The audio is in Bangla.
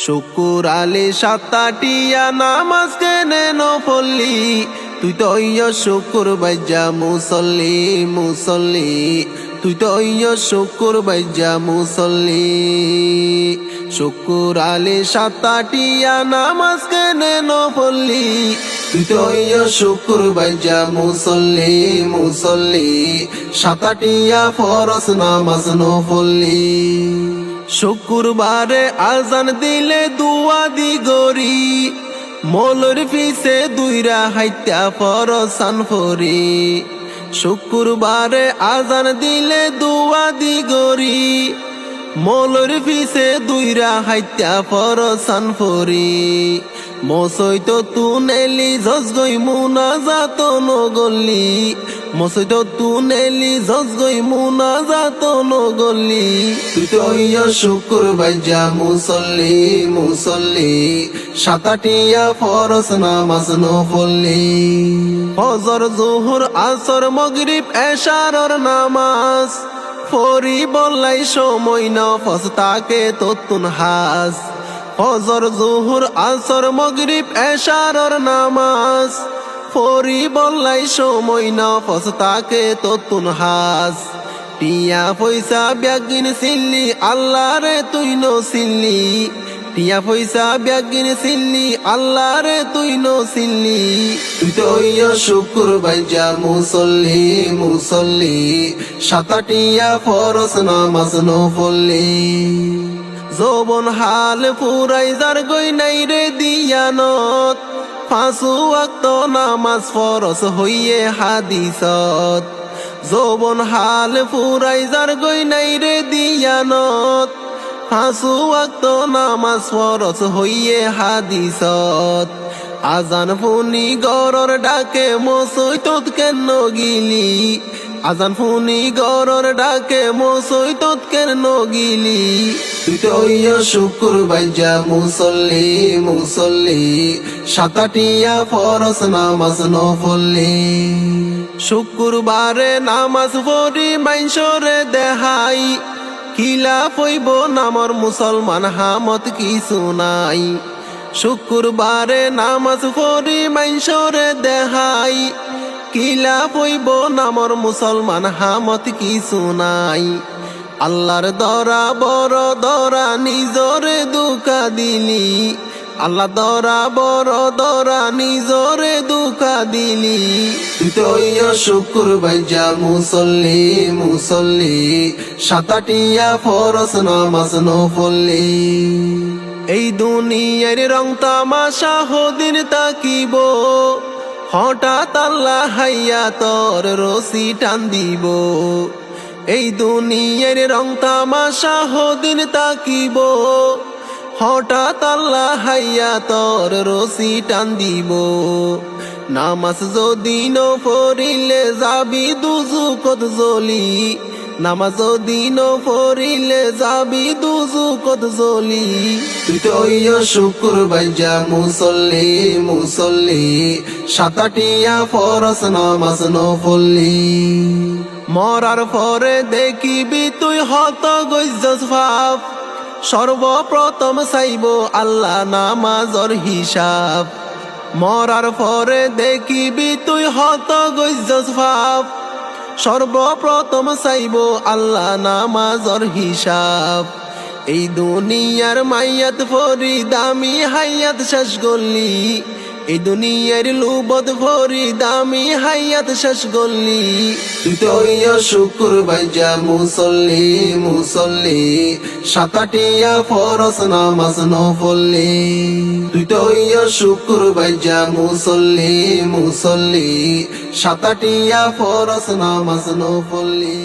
শুকুর আলী সাতাটিয়া নামাজ কেনে নফলি তুই তো শুকুর বাইজা মুসল্লি মুসল্লি তুই তো শুকুর বাইজা মুসল্লি শুকুর আলী সাতাটিয়া নামাজ কেনে নফলি তুই তো শুকুর বাইজা মুসল্লি মুসল্লি সাতাটিয়া ফরজ নামাজ নফলি শুক্রবারে আজান দিলে দুয়া দি গরি মৌলর ফিসে দুইরা হাইত্যা ফরসান ফরি শুক্রবারে আজান দিলে দুয়া দি গরি মৌলর ফিসে দুইরা হাইত্যা ফরসান ফরি মসৈত তুনেলি জজগই মুনাজাত নগলি মসৈত তুনেলি জজগই মুনাজাত নগলি তুই তো শুকুর বাইজা মুসল্লি মুসল্লি সাতাটিয়া ফরজ নামাজ নফলি ফজর জোহর আসর মাগরিব এশারর নামাজ ফরি বললাই সময় নফস তাকে ততুন হাস ফজর জোহর আসর মাগরিব এশারর নামাজ ফরি বললাই সময় নফস তাকে ততুন হাস টিয়া পয়সা ব্যাগিন সিল্লি আল্লাহ রে তুই নসিল্লি টিয়া পয়সা ব্যাগিন সিল্লি আল্লাহ রে তুই নসিল্লি তুই তো শুকুর বাইজা মুসল্লি মুসল্লি সাতাটিয়া ফরজ নামাজ নফলি যৌবন হাল পুরাই যার গই নাই রে দিয়ানত পাঁচু ওয়াক্ত নামাজ ফরজ হইয়ে হাদিসত যৌবন হাল পুরাই যার গই নাই রে দিয়ানত পাঁচু ওয়াক্ত নামাজ ফরজ হইয়ে হাদিসত আজান ফুনি গরর ডাকে মসৈতত কেন গিলি আজান ফুনি গরর ডাকে মসৈতত কেন গিলি তুই তো শুকুর বাইজা মুসল্লি মুসল্লি সাতাটিয়া ফরজ নামাজ নফলি শুক্রবারে নামাজ পড়ি মাইনসরে দেহাই খিলাফ হইব নামর মুসলমান হামত কিছু নাই শুক্রবারে নামাজ পড়ি মাইনসরে দেহাই খিলাফ হইব নামর মুসলমান হামত কিছু নাই আল্লাহর দরা বড় দরা নিজরে দুকা দিলি আল্লাহ দরা বড় দরা নিজরে দুকা দিলি তুই তো শুকুর বাইজা মুসল্লি মুসল্লি সাতাটিয়া ফরজ নামাজ নফলি এই দুনিয়ার রং তামাশা হদিন তাকিব হঠাৎ আল্লাহ হাইয়া তোর রশি টান দিব এই দুনিয়ার রং তামাশা হদিন তাকিব হঠাৎ আল্লাহ হাইয়া তোর রশি টান দিব নামাজ যদি নপড়িলে যাবি দুজুকত জ্বলি নামাজ যদি নপড়িলে যাবি দুজুকত জ্বলি তুই তো শুকুর বাইজা মুসল্লি মুসল্লি সাতাটিয়া ফরজ নামাজ নফলি মরার পরে দেখিবি তুই হত গইজস ভাব সর্বপ্রথম চাইব আল্লাহ নামাজর হিসাব মরার পরে দেখিবি তুই হত গইজস ভাব সর্বপ্রথম চাইব আল্লাহ নামাজর হিসাব এই দুনিয়ার মাইয়াত ফরি দামি হাইয়াত শেষ গল্লি এই দুনিয়ার লুবদ ভরি দামি হাইয়াত শেষ গল্লি তুই তো শুকুর বাইজা মুসল্লি মুসল্লি সাতাটিয়া ফরজ নামাজ নফলি তুই তো শুকুর বাইজা মুসল্লি মুসল্লি সাতাটিয়া ফরজ নামাজ নফলি